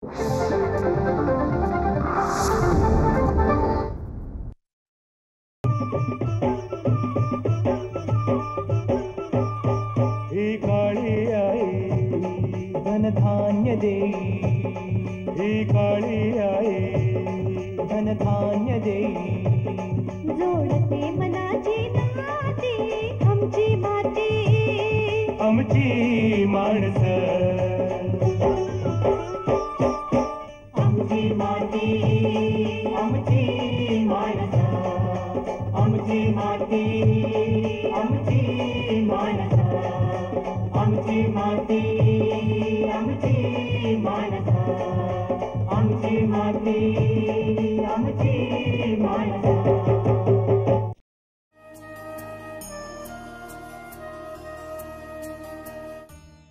ही काळी आई धनधान्य देई, ही काळी आई धनधान्य देई. जोडते मनाची नाती आमची माती, आमची माणसं, आमची माती, आमची माणसं, आमची माती, आमची माणसं, आमची माती, आमची माणसं, आमची माती, आमची माणसं.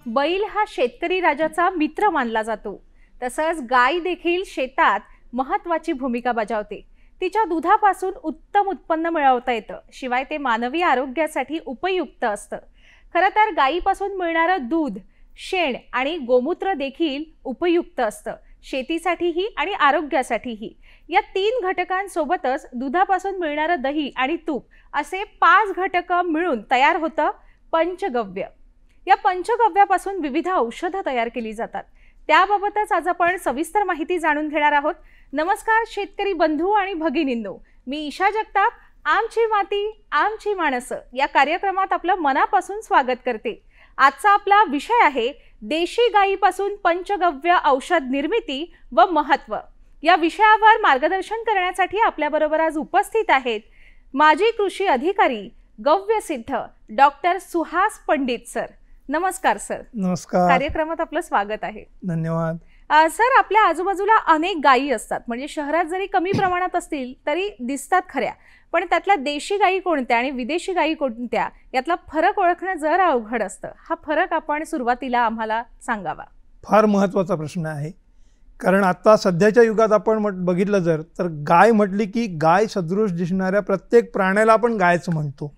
बैल हा शेतकरी राजाचा मित्र मानला जातो. तसंच गाय देखील शेतात महत्त्वाची भूमिका बजावते. तिच्या दुधापासून उत्तम उत्पन्न मिळवता येतं, शिवाय ते मानवी आरोग्यासाठी उपयुक्त असतं. खरं तर गायीपासून मिळणारं दूध, शेण आणि गोमूत्र देखील उपयुक्त असतं, शेतीसाठीही आणि आरोग्यासाठीही. या 3 घटकांसोबतच दुधापासून मिळणारं दही आणि तूप असे 5 घटकं मिळून तयार होतं पंचगव्य. या पंचगव्यापासून विविध औषधं तयार केली जातात. त्याबाबतच आज आपण सविस्तर माहिती जाणून घेणार आहोत. नमस्कार शेतकरी बंधू आणि भगिनींनो, मी ईशा जगताप आमची माती आमची माणसं या कार्यक्रमात आपलं मनापासून स्वागत करते. आजचा आपला विषय आहे देशी गायीपासून पंचगव्य औषध निर्मिती व महत्त्व. या विषयावर मार्गदर्शन करण्यासाठी आपल्याबरोबर आज उपस्थित आहेत माजी कृषी अधिकारी गव्यसिद्ध डॉक्टर सुहास पंडित सर. नमस्कार सर. नमस्कार. कार्यक्रमात आपलं स्वागत आहे. धन्यवाद. सर, आपल्या आजूबाजूला अनेक गायी असतात, म्हणजे शहरात जरी कमी प्रमाणात असतील तरी दिसतात खऱ्या, पण त्यातल्या देशी गायी कोणत्या आणि विदेशी गायी कोणत्या यातला फरक ओळखणं जरा अवघड असतं. हा फरक आपण सुरुवातीला आम्हाला सांगावा. फार महत्त्वाचा प्रश्न आहे, कारण आता सध्याच्या युगात आपण बघितलं जर तर गाय म्हटली की गाय सदृश दिसणाऱ्या प्रत्येक प्राण्याला आपण गायच म्हणतो.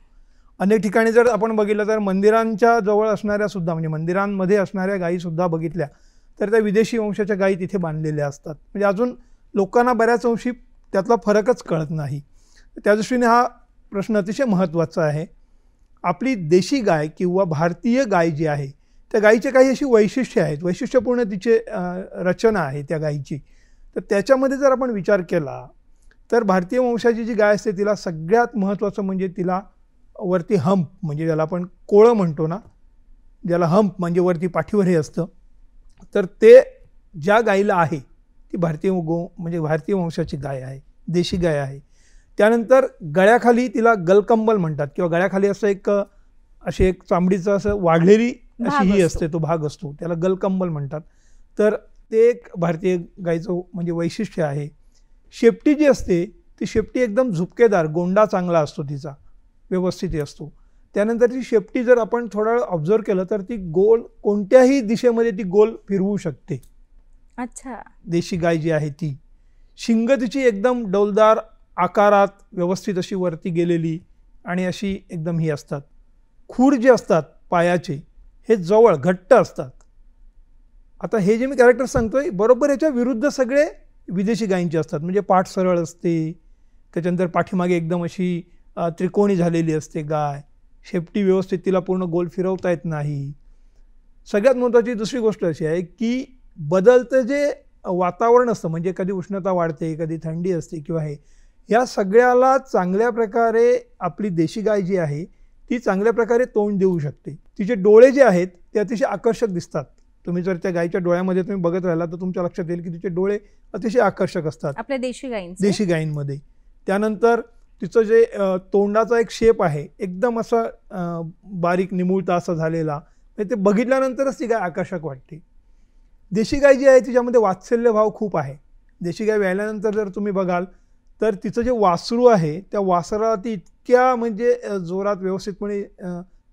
अनेक ठिकाणी जर आपण बघितलं तर मंदिरांच्या जवळ असणाऱ्या सुद्धा, म्हणजे मंदिरांमध्ये असणाऱ्या गायीसुद्धा बघितल्या तर त्या विदेशी वंशाच्या गायी तिथे बांधलेल्या असतात. म्हणजे अजून लोकांना बऱ्याच अंशी त्यातला फरकच कळत नाही. त्या दृष्टीने हा प्रश्न अतिशय महत्त्वाचा आहे. आपली देशी गाय किंवा भारतीय गाय जी आहे त्या गायीचे काही अशी वैशिष्ट्ये आहेत, वैशिष्ट्यपूर्ण तिचे रचना आहे त्या गायीची. तर त्याच्यामध्ये जर आपण विचार केला तर भारतीय वंशाची जी गाय असते तिला सगळ्यात महत्त्वाचं म्हणजे तिला वरती हंप, म्हणजे ज्याला आपण कोळं म्हणतो ना, ज्याला हंप म्हणजे वरती पाठीवर हे असतं, तर ते ज्या गायीला आहे ती भारतीय म्हणजे भारतीय वंशाची गाय आहे, देशी गाय आहे. त्यानंतर गळ्याखाली तिला गलकंबल म्हणतात, किंवा गळ्याखाली असं अशी एक चांबडीचं असं वाढलेली अशी ही असते, तो भाग असतो, त्याला गलकंबल म्हणतात. तर ते एक भारतीय गायीचं म्हणजे वैशिष्ट्य आहे. शेपटी जी असते ती शेपटी एकदम झुपकेदार, गोंडा चांगला असतो तिचा, व्यवस्थित असतो. त्यानंतर ती शेपटी जर आपण थोडा वेळ ऑब्झर्व केलं तर ती गोल कोणत्याही दिशेमध्ये ती गोल फिरवू शकते. अच्छा. देशी गाय जी आहे ती. शिंग तिची एकदम डौलदार आकारात व्यवस्थित अशी वरती गेलेली आणि अशी एकदम ही असतात. खूर जे असतात पायाचे हे जवळ घट्ट असतात. आता हे जे मी कॅरेक्टर सांगतोय बरोबर याच्या विरुद्ध सगळे विदेशी गायींचे असतात. म्हणजे पाठ सरळ असते, त्याच्यानंतर पाठीमागे एकदम अशी त्रिकोणी झालेली असते गाय, शेपटी व्यवस्थित तिला पूर्ण गोल फिरवता येत नाही. सगळ्यात महत्त्वाची दुसरी गोष्ट अशी आहे की बदलतं जे वातावरण असतं, म्हणजे कधी उष्णता वाढते, कधी थंडी असते किंवा ह्या सगळ्याला चांगल्या प्रकारे आपली देशी गाय जी आहे ती चांगल्या प्रकारे तोंड देऊ शकते. तिचे डोळे जे आहेत ते अतिशय आकर्षक दिसतात. तुम्ही जर त्या गायीच्या डोळ्यामध्ये तुम्ही बघत राहिला तर तुमच्या लक्षात येईल की तिचे डोळे अतिशय आकर्षक असतात आपल्या देशी गायींमध्ये. त्यानंतर तिचं जे तोंडाचा एक शेप आहे एकदम असा बारीक निमुळता असा झालेला, ते बघितल्यानंतरच ती गाय आकर्षक वाटते. देशी गाय जी आहे तिच्यामध्ये वात्सल्य भाव खूप आहे. देशी गाय व्यायल्यानंतर जर तुम्ही बघाल तर तिचं जे वासरू आहे त्या वासराला ती इतक्या म्हणजे जोरात व्यवस्थितपणे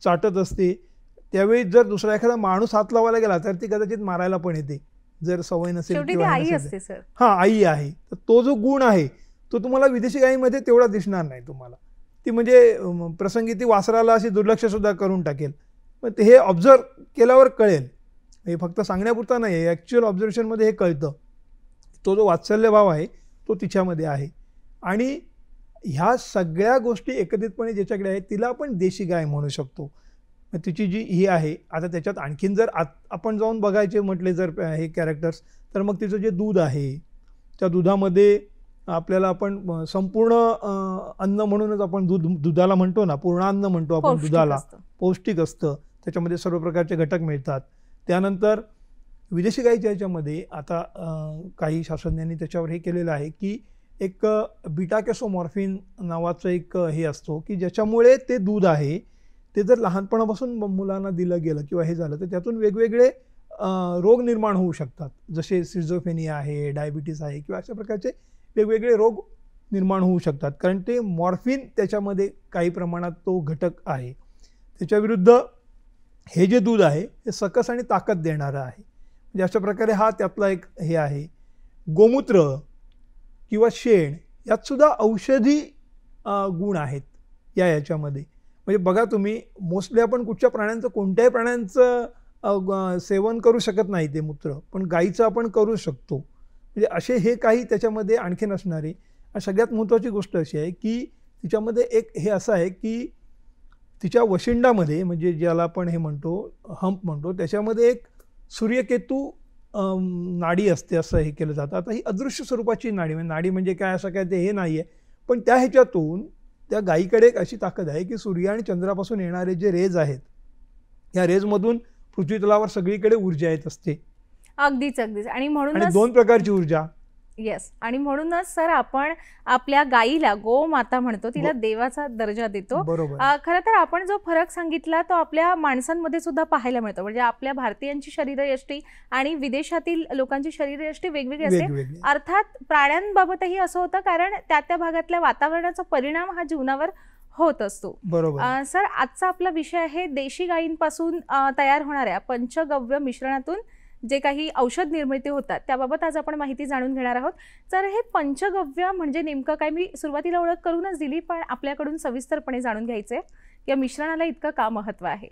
चाटत असते. त्यावेळी जर दुसरा एखादा माणूस हात लावायला गेला तर ती कदाचित मारायला पण येते जर सवय नसेल किंवा आई असते सर. हां, आई आहे. तर तो जो गुण आहे तो तुम्हाला विदेशी गायीमध्ये तेवढा दिसणार नाही तुम्हाला. ती म्हणजे प्रसंगी ती वासराला अशी दुर्लक्षसुद्धा करून टाकेल. पण ते हे ऑब्झर्व केल्यावर कळेल, हे फक्त सांगण्यापुरतं नाही, ॲक्च्युअल ऑब्झर्वेशनमध्ये हे कळतं तो जो वात्सल्यभाव आहे तो तिच्यामध्ये आहे. आणि ह्या सगळ्या गोष्टी एकत्रितपणे ज्याच्याकडे आहेत तिला आपण देशी गाय म्हणू शकतो. तिची जी ही आहे, आता त्याच्यात आणखीन जर आपण जाऊन बघायचे म्हटले जर हे कॅरेक्टर्स, तर मग तिचं जे दूध आहे त्या दुधामध्ये आपल्याला आपण संपूर्ण अन्न म्हणूनच आपण दुधाला म्हणतो ना, पूर्णान्न म्हणतो आपण दुधाला, पौष्टिक असतं, त्याच्यामध्ये सर्व प्रकारचे घटक मिळतात. त्यानंतर विदेशी गाईच्या ह्याच्यामध्ये आता काही शास्त्रज्ञांनी त्याच्यावर हे केलेलं आहे की एक बीटा कॅसोमॉर्फिन नावाचं एक हे असतो की ज्याच्यामुळे ते दूध आहे ते जर लहानपणापासून मुलांना दिलं गेलं किंवा हे झालं तर त्यातून वेगवेगळे रोग निर्माण होऊ शकतात, जसे सिझोफेनिया आहे, डायबिटीस आहे किंवा अशा प्रकारचे वेगवेगळे रोग निर्माण होऊ शकतात, कारण ते मॉर्फिन त्याच्यामध्ये काही प्रमाणात तो घटक आहे. त्याच्याविरुद्ध हे जे दूध आहे हे सकस आणि ताकद देणारं आहे. म्हणजे अशा प्रकारे हा त्यातला एक हे आहे. गोमूत्र किंवा शेण यात सुद्धा औषधी गुण आहेत याच्यामध्ये. म्हणजे बघा तुम्ही, मोस्टली आपण कुठच्या प्राण्यांचं, कोणत्याही प्राण्यांचं सेवन करू शकत नाही ते मूत्र, पण गाईचं आपण करू शकतो. म्हणजे असे हे काही त्याच्यामध्ये आणखीन असणारे. सगळ्यात महत्त्वाची गोष्ट अशी आहे की तिच्यामध्ये एक हे असं आहे की तिच्या वशिंडामध्ये, म्हणजे ज्याला आपण हे म्हणतो हंप म्हणतो, त्याच्यामध्ये एक सूर्यकेतू नाडी असते असं हे केलं जातं. आता ही अदृश्य स्वरूपाची नाडी म्हणजे काय असं काय ते हे नाही आहे, पण त्या ह्याच्यातून त्या गायीकडे एक अशी ताकद आहे की सूर्य आणि चंद्रापासून येणारे जे रेज आहेत या रेजमधून पृथ्वी तलावर सगळीकडे ऊर्जा येत असते. अगदीच. आणि म्हणूनच 2 प्रकारची ऊर्जा. येस. आणि म्हणूनच सर आपण आपल्या गाईला गोमाता म्हणतो, तिला देवाचा दर्जा देतो. बरोबर. खरं तर आपण जो फरक सांगितला तो आपल्या माणसांमध्ये सुद्धा पाहायला मिळतो. म्हणजे आपल्या भारतीयांची शरीरयष्टी आणि विदेशातील लोकांची शरीरयष्टी वेगवेगळी असते. अर्थात प्राण्यांबाबतही असं होतं, कारण त्या भागातल्या वातावरणाचा परिणाम हा जीवनावर होत असतो. बरोबर. सर आजचा आपला विषय आहे देशी गायींपासून तयार होणाऱ्या पंचगव्य मिश्रणातून जे काही औषध निर्मिती होतात त्याबाबत आज आपण माहिती जाणून घेणार आहोत. तर हे पंचगव्य म्हणजे नेमकं काय, मी सुरुवातीला ओळख करूनच दिली, पण आपल्याकडून सविस्तरपणे जाणून घ्यायचंय या मिश्रणाला इतकं का महत्त्व आहे.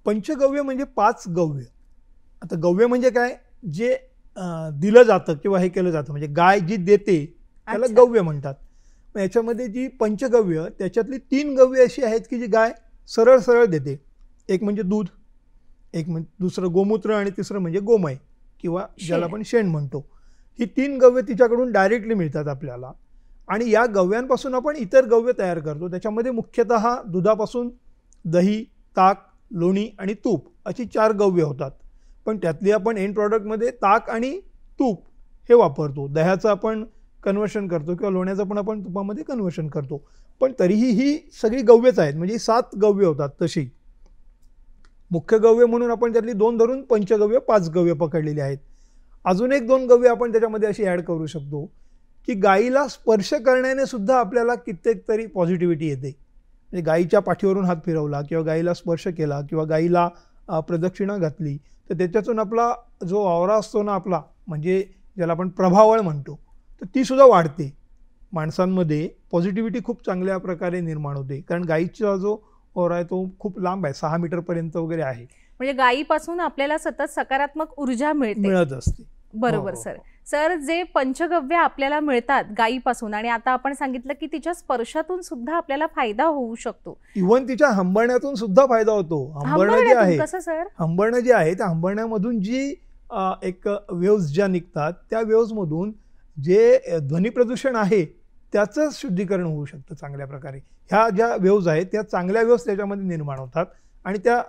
पंचगव्य म्हणजे 5 गव्य. आता गव्य म्हणजे काय, जे दिलं जातं किंवा हे केलं जातं, म्हणजे गाय जी देते त्याला गव्य म्हणतात. मग याच्यामध्ये जी पंचगव्य त्याच्यातली 3 गव्य अशी आहेत की जी गाय सरळ देते. एक म्हणजे दूध, एक दुसरं गोमूत्र आणि तिसरं म्हणजे गोमय किंवा ज्याला आपण शेण म्हणतो. ही 3 गव्य तिच्याकडून डायरेक्टली मिळतात आपल्याला. आणि या गव्यांपासून आपण इतर गव्य तयार करतो. त्याच्यामध्ये मुख्यतः दुधापासून दही, ताक, लोणी आणि तूप अशी 4 गव्य होतात. पण त्यातली आपण एंड प्रॉडक्टमध्ये ताक आणि तूप हे वापरतो. दह्याचं आपण कन्वर्शन करतो किंवा लोण्याचं पण आपण तुपामध्ये कन्वर्शन करतो. पण तरीही ही सगळी गव्यच आहेत, म्हणजे 7 गव्य होतात. तशी मुख्य गव्य म्हणून आपण त्यातली 2 धरून पंचगव्य 5 गव्य पकडलेली आहेत. अजून एक 2 गव्य आपण त्याच्यामध्ये अशी ॲड करू शकतो की गाईला स्पर्श करण्याने सुद्धा आपल्याला कित्येक तरी पॉझिटिव्हिटी येते. म्हणजे गाईच्या पाठीवरून हात फिरवला किंवा गाईला स्पर्श केला किंवा गाईला प्रदक्षिणा घातली तर त्याच्यातून आपला जो ऑरा असतो ना आपला, म्हणजे ज्याला आपण प्रभावळ म्हणतो, तर ती सुद्धा वाढते. माणसांमध्ये पॉझिटिव्हिटी खूप चांगल्या प्रकारे निर्माण होते, कारण गाईचा जो ऑरा आहे तो खूप लांब आहे, 6 मीटरपर्यंत वगैरे आहे. म्हणजे गायीपासून आपल्याला सतत सकारात्मक ऊर्जा मिळत असते. बरोबर. सर जे पंचगव्य आपल्याला मिळतात गायीपासून, आणि आता आपण सांगितलं की तिच्या स्पर्शातून सुद्धा आपल्याला फायदा होऊ शकतो, इव्हन तिच्या हंबरण्यातून सुद्धा फायदा होतो. हंबरणं जे आहे, कसं सर, हंबरणं जे आहे त्या हंबरण्यामधून जी एक वेव्ज ज्या निघतात त्या वेव्जमधून जे ध्वनी प्रदूषण आहे त्याचं शुद्धीकरण होऊ शकतं चांगल्या प्रकारे. ह्या ज्या वेव्ज आहेत त्या चांगल्या वेव्ज त्याच्यामध्ये निर्माण होतात आणि त्या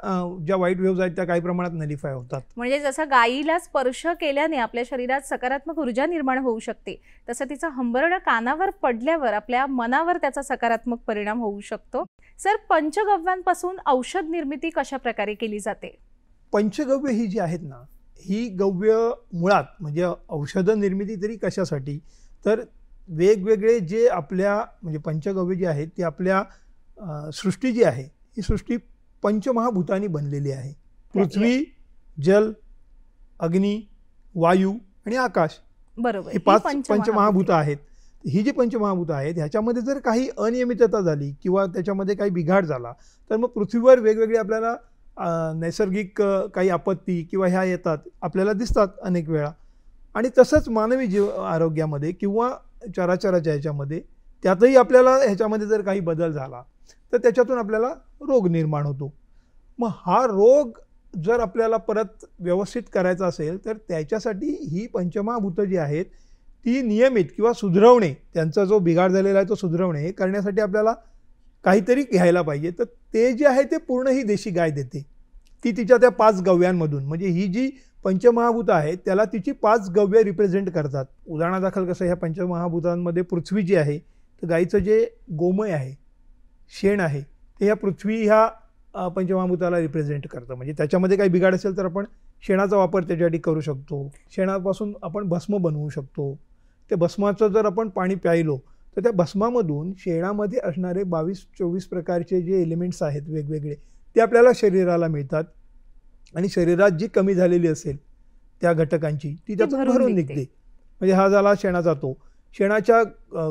ज्या वाईट वेव्ज आहेत त्या काही प्रमाणात नलिफाय होतात. म्हणजे जसं गायीला स्पर्श केल्याने आपल्या शरीरात सकारात्मक ऊर्जा निर्माण होऊ शकते, तसं तिचं हंबरणं कानावर पडल्यावर आपल्या मनावर त्याचा सकारात्मक परिणाम होऊ शकतो. सर पंचगव्यांपासून औषध निर्मिती कशा प्रकारे केली जाते. पंचगव्य ही जी आहेत ना, ही गव्य मुळात म्हणजे औषध निर्मिती तरी कशासाठी, तर वेगवेगळे जे आपल्या म्हणजे पंचगव्य जी आहेत ती आपल्या सृष्टी जी आहे ही सृष्टी पंचमहाभूतांनी बनलेली आहे. पृथ्वी, जल, अग्नी, वायू आणि आकाश. बरोबर. ही 5 पंचमहाभूतं आहेत. ही जी पंचमहाभूतं आहेत ह्याच्यामध्ये जर काही अनियमितता झाली किंवा त्याच्यामध्ये काही बिघाड झाला तर मग पृथ्वीवर वेगवेगळे आपल्याला नैसर्गिक काही आपत्ती किंवा ह्या येतात, आपल्याला दिसतात अनेक वेळा. आणि तसंच मानवी जीव आरोग्यामध्ये किंवा चराचराच्या ह्याच्यामध्ये त्यातही आपल्याला ह्याच्यामध्ये जर काही बदल झाला तर त्याच्यातून आपल्याला रोग निर्माण होतो. मग हा रोग जर आपल्याला परत व्यवस्थित करायचा असेल तर त्याच्यासाठी ही पंचमहाभूतं जी आहेत ती नियमित किंवा सुधरवणे, त्यांचा जो बिघाड झालेला आहे तो सुधरवणे हे करण्यासाठी आपल्याला काहीतरी घ्यायला पाहिजे. तर ते जे आहे ते पूर्ण ही देशी गाय देते. ती तिच्या त्या 5 गव्यांमधून, म्हणजे ही जी पंचमहाभूतं आहेत त्याला तिची 5 गव्य रिप्रेझेंट करतात. उदाहरणादाखल कसं, ह्या पंचमहाभूतांमध्ये पृथ्वी जी आहे तर गाईचं जे गोमय आहे, शेण आहे, ते ह्या पृथ्वी ह्या पंचमहाभूताला रिप्रेझेंट करतं. म्हणजे त्याच्यामध्ये काही बिघाड असेल तर आपण शेणाचा वापर त्याच्यासाठी करू शकतो. शेणापासून आपण भस्म बनवू शकतो. ते भस्माचं जर आपण पाणी प्यायलो तर त्या भस्मामधून शेणामध्ये असणारे 22-24 प्रकारचे जे एलिमेंट्स आहेत वेगवेगळे ते आपल्याला शरीराला मिळतात आणि शरीरात जी कमी झालेली असेल त्या घटकांची ती त्यातून भरून निघते. म्हणजे हा झाला शेणाचा तो. शेणाच्या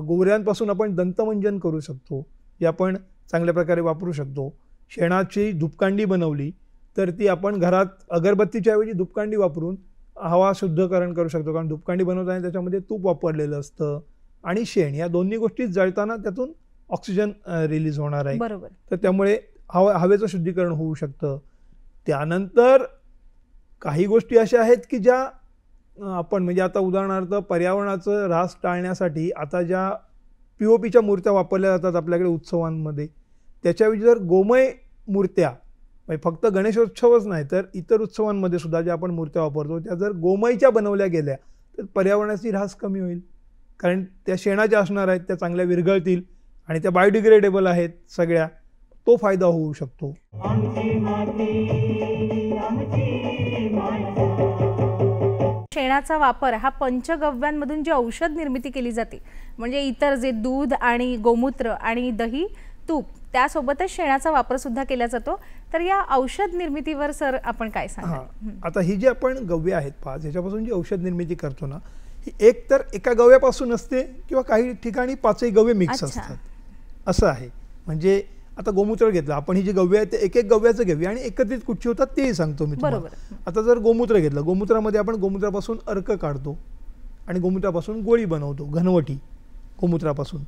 गोवऱ्यांपासून आपण दंतमंजन करू शकतो, जे आपण चांगल्या प्रकारे वापरू शकतो. शेणाची धूपकांडी बनवली तर ती आपण घरात अगरबत्तीच्या ऐवजी धूपकांडी वापरून हवा शुद्धीकरण करू शकतो. कारण धूपकांडी बनवताना त्याच्यामध्ये तूप वापरलेलं असतं आणि शेण, या दोन्ही गोष्टी जळताना त्यातून ऑक्सिजन रिलीज होणार आहे. बरोबर. तर त्यामुळे हवेचं शुद्धीकरण होऊ शकतं. त्यानंतर काही गोष्टी अशा आहेत की ज्या आपण, म्हणजे आता उदाहरणार्थ पर्यावरणाचं ऱ्हास टाळण्यासाठी आता ज्या POPच्या मूर्त्या वापरल्या जातात आपल्याकडे उत्सवांमध्ये, त्याच्याऐवजी जर गोमय मूर्त्या, म्हणजे फक्त गणेशोत्सवच नाही तर इतर उत्सवांमध्ये सुद्धा ज्या आपण मूर्त्या वापरतो त्या जर गोमयच्या बनवल्या गेल्या तर पर्यावरणाची ऱ्हास कमी होईल. कारण त्या शेणाच्या असणार आहेत, त्या चांगल्या विरघळतील आणि त्या बायोडिग्रेडेबल आहेत सगळ्या, तो फायदा होऊ शकतो. आमची माती आमची माणसं. शेणाचा वापर हा पंचगव्यांमधून जी औषध निर्मिती केली जाते, म्हणजे इतर जे दूध आणि गोमूत्र आणि दही, तूप, त्यासोबतच शेणाचा वापर सुद्धा केला जातो. तर या औषध निर्मितीवर सर आपण काय सांगाल? आता ही जी आपण गव्य आहेत 5, ह्याच्यापासून जी औषध निर्मिती करतो ना, ही एक तर एका गव्यापासून असते किंवा काही ठिकाणी 5ही गव्य मिक्स असतात, असं आहे. म्हणजे आता गोमूत्र घेतलं आपण, ही जी गव्य आहेत ते एक एक गव्याचं घेऊया आणि एकत्रित कुठची होतात तेही सांगतो मी तुम्हाला. आता जर गोमूत्र घेतलं, गोमूत्रामध्ये आपण गोमूत्रापासून अर्क काढतो आणि गोमूत्रापासून गोळी बनवतो, घनवटी गोमूत्रापासून.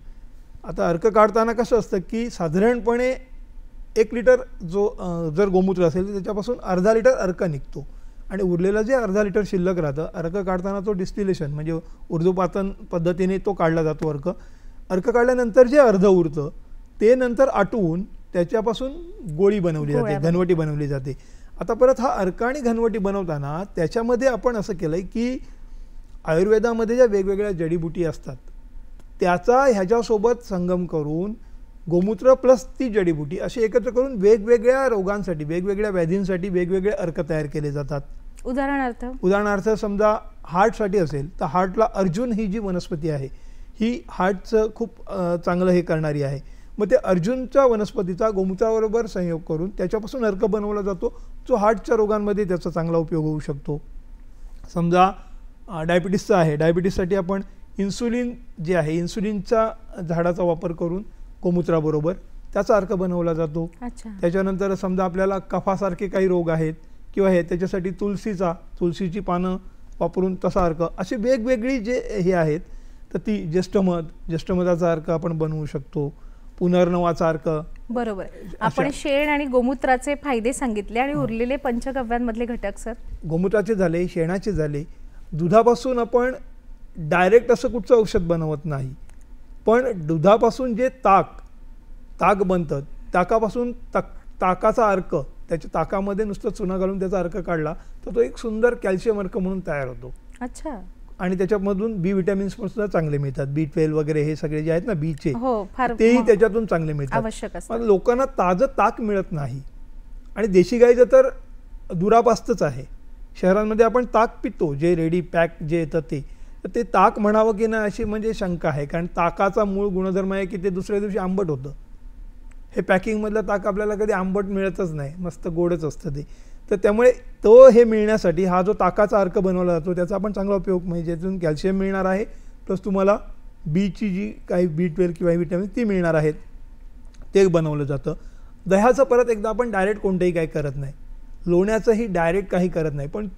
आता अर्क काढताना कसं असतं की साधारणपणे 1 लिटर जो जर गोमूत्र असेल तर त्याच्यापासून अर्धा लिटर अर्क निघतो आणि उरलेलं जे अर्धा लिटर शिल्लक राहतं, अर्क काढताना तो डिस्टिलेशन म्हणजे ऊर्ध्वपातन पद्धतीने तो काढला जातो अर्क. अर्क काढल्यानंतर जे अर्ध उरतं ते नंतर आटवून त्याच्यापासून गोळी बनवली जाते, घनवटी बनवली जाते. आता परत हा अर्क आणि घनवटी बनवताना त्याच्यामध्ये आपण असं केलं आहे की आयुर्वेदामध्ये ज्या वेगवेगळ्या जडीबुटी असतात त्याचा ह्याच्यासोबत संगम करून गोमूत्र प्लस ती जडीबुटी अशी एकत्र करून वेगवेगळ्या रोगांसाठी, वेगवेगळ्या व्याधींसाठी वेगवेगळे अर्क तयार केले जातात. उदाहरणार्थ समजा हार्टसाठी असेल तर हार्टला अर्जुन ही जी वनस्पती आहे ही हार्टचं खूप चांगलं हे करणारी आहे. मग ते अर्जुनच्या वनस्पतीचा गोमूत्राबरोबर संयोग करून त्याच्यापासून अर्क बनवला जातो, जो हार्टच्या रोगांमध्ये त्याचा चांगला उपयोग होऊ शकतो. समजा डायबिटीसचा आहे, डायबिटीससाठी आपण इन्सुलिन जे आहे, इन्सुलिनच्या झाडाचा वापर करून गोमूत्राबरोबर त्याचा अर्क बनवला जातो. त्याच्यानंतर समजा आपल्याला कफासारखे काही रोग आहेत किंवा हे, त्याच्यासाठी तुळशीची पानं वापरून तसा अर्क, अशी वेगवेगळी जे हे आहेत तर ती ज्येष्ठमधाचा अर्क आपण बनवू शकतो, पुनर्नवाचा अर्क. बरोबर. आपण शेण आणि गोमूत्राचे फायदे सांगितले आणि उरलेले पंचगव्यांमधले घटक सर? गोमूत्राचे झाले, शेणाचे झाले. दुधापासून आपण डायरेक्ट असं कुठचं औषध बनवत नाही, पण दुधापासून जे ताक बनतं, ताकापासून ताकाचा अर्क, त्याच्या ताकामध्ये नुसतं चुना घालून त्याचा अर्क काढला तर तो एक सुंदर कॅल्शियम अर्क म्हणून तयार होतो. अच्छा. आणि त्याच्यामधून बी विटॅमिन्स सुद्धा चांगले मिळतात, B12 वगैरे हे सगळे जे आहेत ना बीचे, तेही त्याच्यातून चांगले मिळतात. लोकांना ताजं ताक मिळत नाही आणि देशी गाईचं तर दुरापास्तच आहे. शहरांमध्ये आपण ताक पितो, जे रेडी पॅक जे येतं ते ताक म्हणावं की नाही अशी म्हणजे शंका आहे. कारण ताकाचा मूळ गुणधर्म आहे की ते दुसऱ्या दिवशी आंबट होतं. हे पॅकिंगमधलं ताक आपल्याला कधी आंबट मिळतच नाही, मस्त गोडच असतं ते. तर त्यामुळे तो हे मिळण्यासाठी हा जो ताकाचा अर्क बनवला जातो त्याचा आपण चांगला उपयोग, म्हणजे ज्यातून कॅल्शियम मिळणार आहे प्लस तुम्हाला बीची जी काही B12 किंवा विटॅमिन ती मिळणार आहेत ते बनवलं जातं. दह्याचं परत एकदा आपण डायरेक्ट कोणतंही काही करत नाही, लोण्याचंही डायरेक्ट काही करत नाही, पण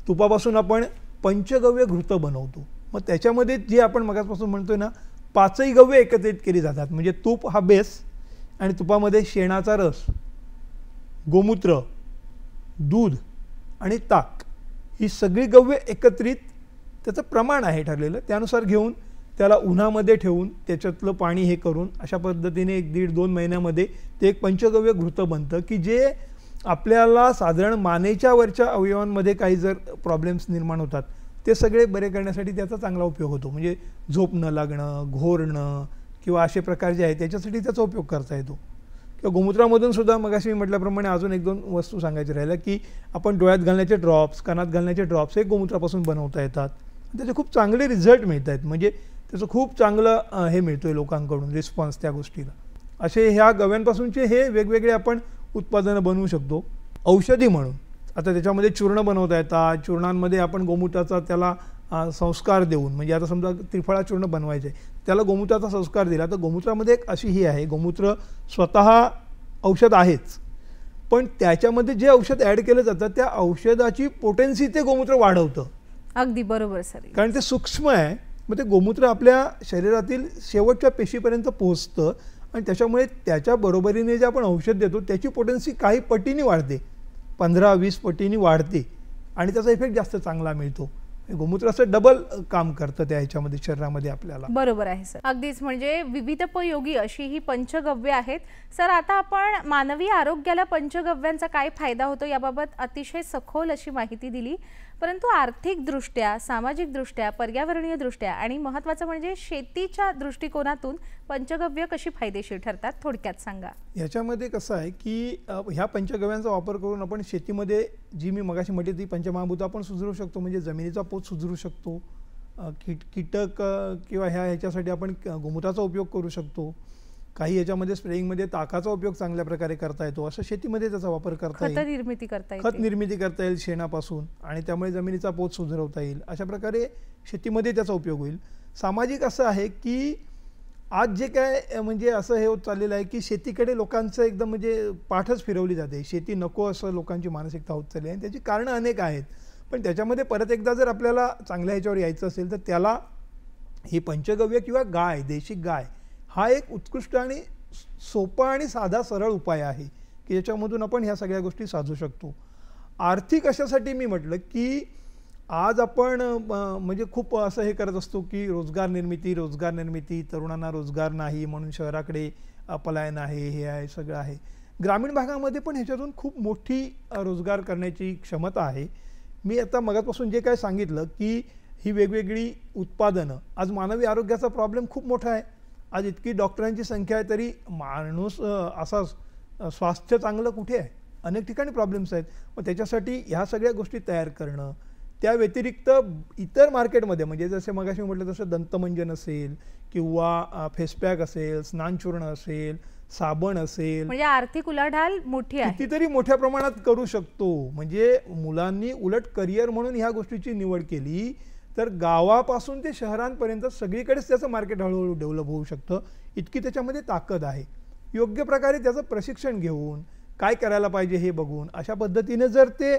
तुपापासून आपण पंचगव्य घृत बनवतो. मग त्याच्यामध्ये जे आपण मगाचपासून म्हणतोय ना, 5ही गव्य एकत्रित केली जातात. म्हणजे तूप हा बेस, आणि तुपामध्ये शेणाचा रस, गोमूत्र, दूध आणि ताक ही सगळी गव्य एकत्रित त्याचं प्रमाण आहे ठरलेलं, त्यानुसार घेऊन त्याला उन्हामध्ये ठेवून त्याच्यातलं पाणी हे करून अशा पद्धतीने 1-1.5-2 महिन्यामध्ये ते एक पंचगव्य घृत बनतं, की जे आपल्याला साधारण मानेच्या वरच्या अवयवांमध्ये काही जर प्रॉब्लेम्स निर्माण होतात ते सगळे बरे करण्यासाठी त्याचा चांगला उपयोग होतो. म्हणजे झोप न लागणं, घोरणं किंवा असे प्रकार जे आहेत त्याच्यासाठी त्याचा उपयोग करता येतो. किंवा गोमूत्रामधून सुद्धा मगाशी मी म्हटल्याप्रमाणे अजून 1-2 वस्तू सांगायच्या राहिल्या, की आपण डोळ्यात घालण्याचे ड्रॉप्स, कानात घालण्याचे ड्रॉप्स हे गोमूत्रापासून बनवता येतात. त्याचे खूप चांगले रिझल्ट मिळत आहेत. म्हणजे त्याचं खूप चांगलं हे मिळतोय लोकांकडून रिस्पॉन्स त्या गोष्टीला. असे ह्या गव्यांपासूनचे हे वेगवेगळे आपण उत्पादनं बनवू शकतो औषधी म्हणून. आता त्याच्यामध्ये चूर्ण बनवता येतात. चूर्णांमध्ये आपण गोमूत्राचा त्याला संस्कार देऊन, म्हणजे आता समजा त्रिफळा चूर्ण बनवायचे आहे, त्याला गोमूत्राचा संस्कार दिला तर गोमूत्रामध्ये एक अशी ही आहे, गोमूत्र स्वतः औषध आहेच, पण त्याच्यामध्ये जे औषध ॲड केलं जातं त्या औषधाची पोटेन्सी ते गोमूत्र वाढवतं. अगदी बरोबर सर. कारण ते सूक्ष्म आहे. मग ते गोमूत्र आपल्या शरीरातील शेवटच्या पेशीपर्यंत पोहोचतं आणि त्याच्यामुळे त्याच्या बरोबरीने जे आपण औषध देतो त्याची पोटेन्सी काही पटीने वाढते, 15-20 पटीने वाढते आणि त्याचा इफेक्ट जास्त चांगला मिळतो. गोमूत्र असं डबल काम करतं त्या ह्याच्यामध्ये शरीरामध्ये आपल्याला. बरोबर आहे सर. अगदीच, म्हणजे विविधोपयोगी अशी ही पंचगव्य आहेत. सर, आता आपण मानवी आरोग्याला पंचगव्यांचा काय फायदा होतो याबाबत अतिशय सखोल अशी माहिती दिली, परंतु आर्थिकदृष्ट्या, सामाजिकदृष्ट्या, पर्यावरणीय दृष्ट्या आणि महत्त्वाचं म्हणजे शेतीच्या दृष्टिकोनातून पंचगव्य कशी फायदेशीर ठरतात थोडक्यात सांगा. याच्यामध्ये कसं आहे की ह्या पंचगव्यांचा वापर करून आपण शेतीमध्ये जी मी मगाशी म्हटली ती पंचमहाभूतं आपण सुधारू शकतो. म्हणजे जमिनीचा पोत सुधारू शकतो, कीटक किंवा ह्याच्यासाठी आपण गोमूत्राचा उपयोग करू शकतो. काही याच्यामध्ये स्प्रेइंगमध्ये ताकाचा उपयोग चांगल्या प्रकारे करता येतो. असं शेतीमध्ये त्याचा वापर करता येईल. खत निर्मिती करता येईल शेणापासून आणि त्यामुळे जमिनीचा पोत सुधारवता येईल. अशा प्रकारे शेतीमध्ये त्याचा उपयोग होईल. सामाजिक असं आहे की आज जे काय म्हणजे असं हे होत चाललेलं आहे की शेतीकडे लोकांचं एकदम म्हणजे पाठच फिरवली जाते. शेती नको असं लोकांची मानसिकता होत चालली आहे. त्याची कारणं अनेक आहेत, पण त्याच्यामध्ये परत एकदा जर आपल्याला चांगल्या ह्याच्यावर यायचं असेल तर त्याला ही पंचगव्य किंवा गाय, देशी गाय हा एक उत्कृष्ट आणि सोपा आणि साधा सरळ उपाय आहे की ज्याच्यामधून आपण ह्या सगळ्या गोष्टी साधू शकतो. आर्थिक अशासाठी मी म्हटलं की आज आपण म्हणजे खूप असं हे करत असतो की रोजगार निर्मिती, तरुणांना रोजगार नाही म्हणून शहराकडे पलायन आहे, हे आहे, सगळं आहे. ग्रामीण भागामध्ये पण ह्याच्यातून खूप मोठी रोजगार करण्याची क्षमता आहे. मी आता मगापासून जे काय सांगितलं की ही वेगवेगळी उत्पादनं, आज मानवी आरोग्याचा प्रॉब्लेम खूप मोठा आहे. आज इतकी डॉक्टरांची संख्या आहे तरी माणूस असा स्वास्थ्य चांगलं कुठे आहे? अनेक ठिकाणी प्रॉब्लेम्स आहेत. मग त्याच्यासाठी ह्या सगळ्या गोष्टी तयार करणं, त्या व्यतिरिक्त इतर मार्केटमध्ये म्हणजे जसे मगाशी म्हटलं तसं दंतमंजन असेल किंवा फेसपॅक असेल, स्नानचूर्ण असेल, साबण असेल, म्हणजे आर्थिक उलाढाल मोठी आहे, कितीतरी मोठ्या प्रमाणात करू शकतो. म्हणजे मुलांनी उलट करिअर म्हणून ह्या गोष्टीची निवड केली तर गावापासून ते शहरांपर्यंत सगळीकडेच त्याचं मार्केट हळूहळू डेव्हलप होऊ शकतं. इतकी त्याच्यामध्ये ताकद आहे. योग्य प्रकारे त्याचं प्रशिक्षण घेऊन काय करायला पाहिजे हे बघून अशा पद्धतीने जर ते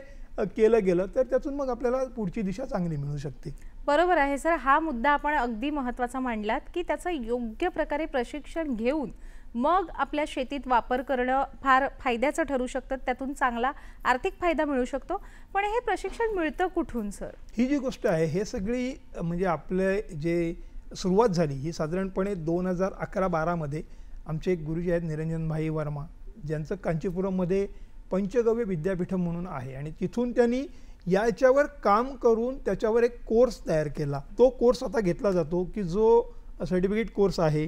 केलं गेलं तर त्यातून मग आपल्याला पुढची दिशा चांगली मिळू शकते. बरोबर आहे सर. हा मुद्दा आपण अगदी महत्त्वाचा मांडलात की त्याचं योग्य प्रकारे प्रशिक्षण घेऊन मग आपल्या शेतीत वापर करणं फार फायद्याचं ठरू शकतं. त्यातून चांगला आर्थिक फायदा मिळू शकतो. पण हे प्रशिक्षण मिळतं कुठून सर? ही जी गोष्ट आहे हे सगळी म्हणजे आपले जे सुरुवात झाली ही साधारणपणे 2011-12 मध्ये आमचे एक गुरुजी आहेत निरंजन भाई वर्मा, ज्यांचं कांचीपुरममध्ये पंचगव्य विद्यापीठम म्हणून आहे आणि तिथून त्यांनी याच्यावर काम करून त्याच्यावर एक कोर्स तयार केला. तो कोर्स आता घेतला जातो की जो सर्टिफिकेट कोर्स आहे.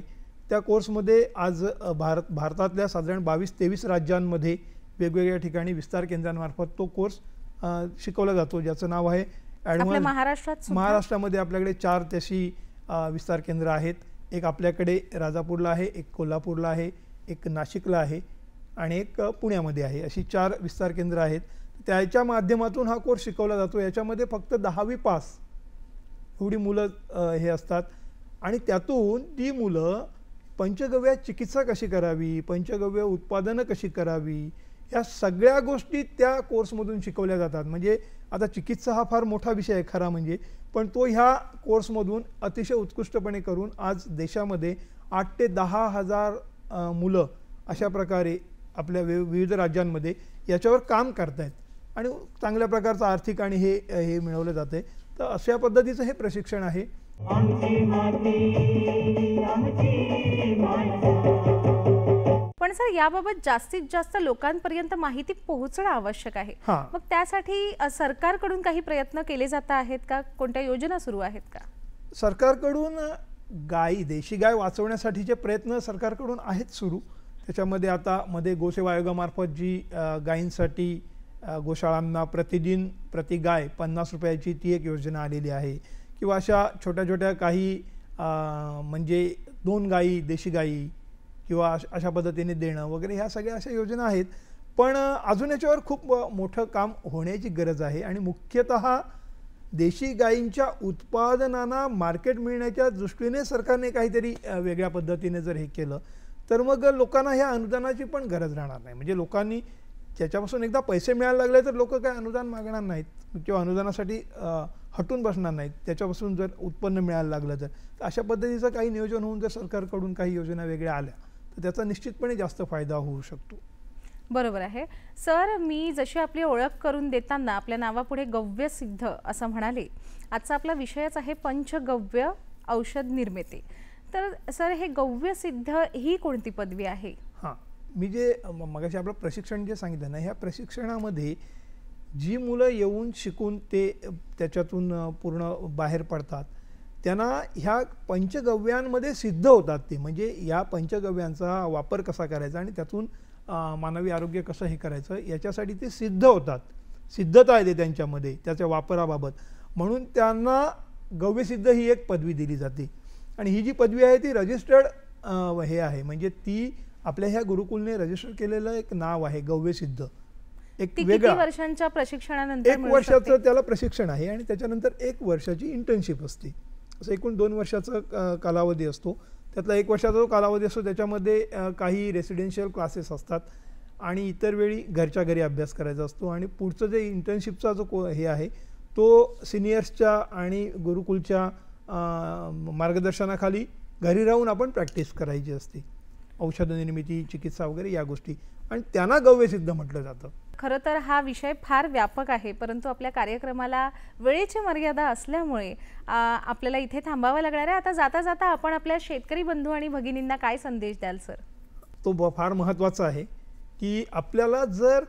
त्या कोर्समध्ये आज भारतातल्या साधारण 22-23 राज्यांमध्ये वेगवेगळ्या ठिकाणी विस्तार केंद्रांमार्फत तो कोर्स शिकवला जातो, ज्याचं नाव आहे ॲडव्हान्स. महाराष्ट्रामध्ये आपल्याकडे 4 तशी विस्तार केंद्र आहेत. एक आपल्याकडे राजापूरला आहे, एक कोल्हापूरला आहे, एक नाशिकला आहे आणि एक पुण्यामध्ये आहे. अशी 4 विस्तार केंद्र आहेत. त्याच्या माध्यमातून हा कोर्स शिकवला जातो. याच्यामध्ये फक्त 10वी पास एवढी मुलं हे असतात आणि त्यातून ती मुलं पंचगव्य चिकित्सा कशी करावी, पंचगव्य उत्पादनं कशी करावी, या सगळ्या गोष्टी त्या कोर्समधून शिकवल्या जातात. म्हणजे आता चिकित्सा हा फार मोठा विषय आहे खरा म्हणजे, पण तो ह्या कोर्समधून अतिशय उत्कृष्टपणे करून आज देशामध्ये 8 ते 10 हजार मुलं अशा प्रकारे आपल्या विविध राज्यांमध्ये याच्यावर काम करतायत आणि चांगल्या प्रकारचं आर्थिक आणि हे मिळवलं जाते. तर अशा पद्धतीचं हे प्रशिक्षण आहे. आमची माती आमची माणसं. पण सर याबाबत जास्तीत जास्त लोकांपर्यंत माहिती पोहोचणं आवश्यक आहे. हां. मग त्यासाठी सरकारकडून काही प्रयत्न केले जात आहेत का? कोणत्या योजना सुरू आहेत का? सरकारकडून देशी गाय वाचवण्यासाठीचे प्रयत्न सरकारकडून आहेत सुरू. त्याच्यामध्ये आता मध्ये गोसेवा आयोगामार्फत जी गायींसाठी गोशाळांना प्रतिदिन प्रति गाय 50 रुपयाची ती एक योजना आलेली आहे. किंवा अशा छोट्या छोट्या काही म्हणजे 2 गायी देशी गायी किंवा अशा पद्धतीने देणं वगैरे ह्या सगळ्या अशा योजना आहेत. पण अजून याच्यावर खूप मोठं काम होण्याची गरज आहे आणि मुख्यतः देशी गायींच्या उत्पादनांना मार्केट मिळण्याच्या दृष्टीने सरकारने काहीतरी वेगळ्या पद्धतीने जर हे केलं तर मग लोकांना ह्या अनुदानाची पण गरज राहणार नाही. म्हणजे लोकांनी त्याच्यापासून एकदा पैसे मिळायला लागले तर लोक काय अनुदान मागणार नाहीत किंवा अनुदानासाठी हटून बसणार नाहीत. त्याच्यापासून जर उत्पन्न मिळायला लागलं तर अशा पद्धतीचं काही नियोजन होऊन जर सरकारकडून काही योजना वेगळ्या आल्या तर त्याचा निश्चितपणे जास्त फायदा होऊ शकतो. बरोबर आहे सर. मी जशी आपली ओळख करून देताना आपल्या नावापुढे गव्य सिद्ध असं म्हणाले. आजचा आपला विषयच आहे पंचगव्य औषध निर्मिती. तर सर हे गव्य सिद्ध ही कोणती पदवी आहे? हां, मी जे मगाशी आपलं प्रशिक्षण जे सांगितलं ना, ह्या प्रशिक्षणामध्ये जी मुलं येऊन शिकून त्याच्यातून पूर्ण बाहेर पडतात त्यांना ह्या पंचगव्यांमध्ये सिद्ध होतात. ते म्हणजे या पंचगव्यांचा वापर कसा करायचा आणि त्यातून मानवी आरोग्य कसं हे करायचं याच्यासाठी ते सिद्ध होतात. सिद्धता येते त्यांच्यामध्ये त्याच्या वापराबाबत. म्हणून त्यांना गव्यसिद्ध ही एक पदवी दिली जाते. आणि ही जी पदवी आहे ती रजिस्टर्ड हे आहे. म्हणजे ती आपल्या ह्या गुरुकुलने रजिस्टर केलेलं एक नाव आहे गव्यसिद्ध. एक वेगळं वर्षांच्या प्रशिक्षणानंतर 1 वर्षाचं त्याला प्रशिक्षण आहे आणि त्याच्यानंतर 1 वर्षाची इंटर्नशिप असते. असं एकूण 2 वर्षाचा कालावधी असतो. त्यातला 1 वर्षाचा जो कालावधी असतो त्याच्यामध्ये काही रेसिडेन्शियल क्लासेस असतात आणि इतर वेळी घरच्या घरी अभ्यास करायचा असतो. आणि पुढचं जे इंटर्नशिपचा जो हे आहे तो सिनियर्सच्या आणि गुरुकुलच्या मार्गदर्शनाखाली घरी राहून आपण प्रॅक्टिस करायची असते. औषध निर्मिती, चिकित्सा वगैरे या गोष्टी, आणि त्यांना गव्यसिद्ध म्हटलं जातं. खरं तर हा विषय फार व्यापक आहे, परंतु आपल्या कार्यक्रमाला वेळेची मर्यादा असल्यामुळे आपल्याला इथे थांबावं लागणार आहे. आता जाता जाता आपण आपल्या शेतकरी बंधू आणि भगिनींना काय संदेश द्याल सर? तो फार महत्त्वाचा आहे की आपल्याला जर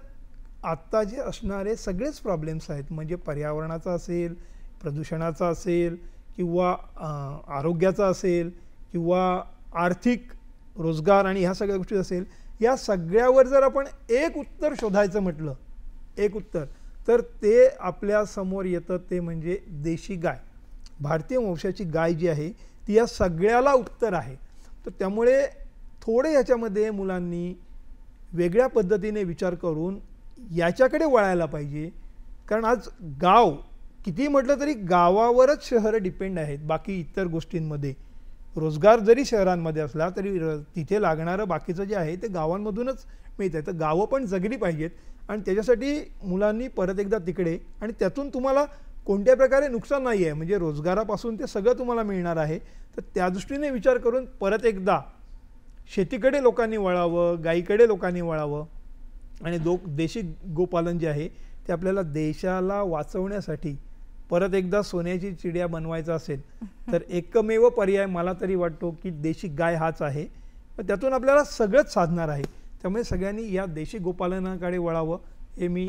आत्ता जे असणारे सगळेच प्रॉब्लेम्स आहेत, म्हणजे पर्यावरणाचा असेल, प्रदूषणाचा असेल, किंवा आरोग्याचा असेल, किंवा आर्थिक रोजगार आणि ह्या सगळ्या गोष्टी असेल, या सगळ्यावर जर आपण एक उत्तर शोधायचं म्हटलं, एक उत्तर, तर ते आपल्या समोर येतं. ते म्हणजे देशी गाय, भारतीय वंशाची गाय जी आहे ती या सगळ्याला उत्तर आहे. तर त्यामुळे थोडे याच्यामध्ये मुलांनी वेगळ्या पद्धतीने विचार करून याच्याकडे वळायला पाहिजे. कारण आज गाव किती म्हटलं तरी गावावरच शहरं डिपेंड आहेत. बाकी इतर गोष्टींमध्ये रोजगार जरी शहरांमध्ये असला तरी तिथे लागणारं बाकीचं जे आहे ते गावांमधूनच मिळत आहे. तर गावं पण जगली पाहिजेत आणि त्याच्यासाठी मुलांनी परत एकदा तिकडे, आणि त्यातून तुम्हाला कोणत्या प्रकारे नुकसान नाही आहे, म्हणजे रोजगारापासून ते सगळं तुम्हाला मिळणार आहे. तर त्या दृष्टीने विचार करून परत एकदा शेतीकडे लोकांनी वळावं, गायीकडे लोकांनी वळावं. आणि देशी गोपालन जे आहे ते आपल्याला देशाला वाचवण्यासाठी परत एकदा सोन्याची चिडिया बनवायचा असेल तर एकमेव पर्याय मला तरी वाटतो की देशी गाय हाच आहे. त्यातून आपल्याला सगळंच साधणार आहे. त्यामुळे सगळ्यांनी या देशी गोपालनाकडे वळावं हे मी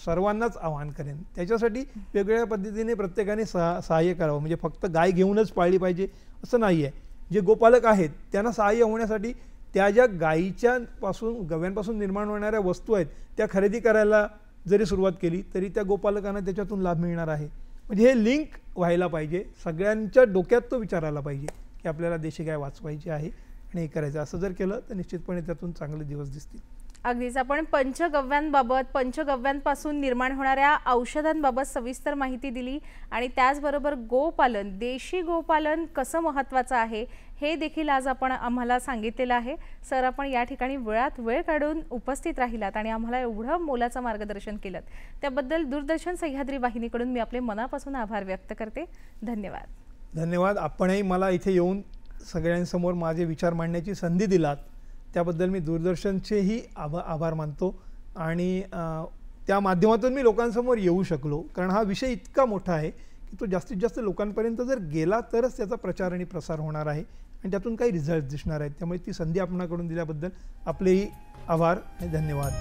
सर्वांनाच आवाहन करेन. त्याच्यासाठी वेगवेगळ्या पद्धतीने प्रत्येकाने सहाय्य करावं. म्हणजे फक्त गाय घेऊनच पाळली पाहिजे असं नाही आहे. जे गोपालक आहेत त्यांना सहाय्य होण्यासाठी त्या ज्या गव्यांपासून निर्माण होणाऱ्या वस्तू आहेत त्या खरेदी करायला जरी सुरुवात केली तरी त्या गोपालकांना त्याच्यातून लाभ मिळणार आहे. म्हणजे हे लिंक व्हायला पाहिजे. सगळ्यांच्या डोक्यात तो विचारायला पाहिजे की आपल्याला देशी गाय वाचवायची आहे आणि हे करायचं. असं जर केलं तर निश्चितपणे त्यातून चांगले दिवस दिसतील. अगदीच आपण पंचगव्यांबाबत, पंचगव्यांपासून निर्माण होणाऱ्या औषधांबाबत सविस्तर माहिती दिली आणि त्याचबरोबर गोपालन, देशी गोपालन कसं महत्त्वाचं आहे हे देखील आज आपण आम्हाला सांगितलेलं आहे. सर, आपण या ठिकाणी वेळात वेळ काढून उपस्थित राहिलात आणि आम्हाला एवढं मोलाचं मार्गदर्शन केलं त्याबद्दल दूरदर्शन सह्याद्री वाहिनीकडून मी आपले मनापासून आभार व्यक्त करते. धन्यवाद. धन्यवाद. आपणही मला इथे येऊन सगळ्यांसमोर माझे विचार मांडण्याची संधी दिलात त्याबद्दल मी दूरदर्शनचेही आभार मानतो आणि त्या माध्यमातून मी लोकांसमोर येऊ शकलो, कारण हा विषय इतका मोठा आहे की तो जास्तीत जास्त लोकांपर्यंत जर गेला तरच त्याचा प्रचार आणि प्रसार होणार आहे आणि त्यातून काही रिझल्ट दिसणार आहेत. त्यामुळे ती संधी आपणाकडून दिल्याबद्दल आपलेही आभार आणि धन्यवाद.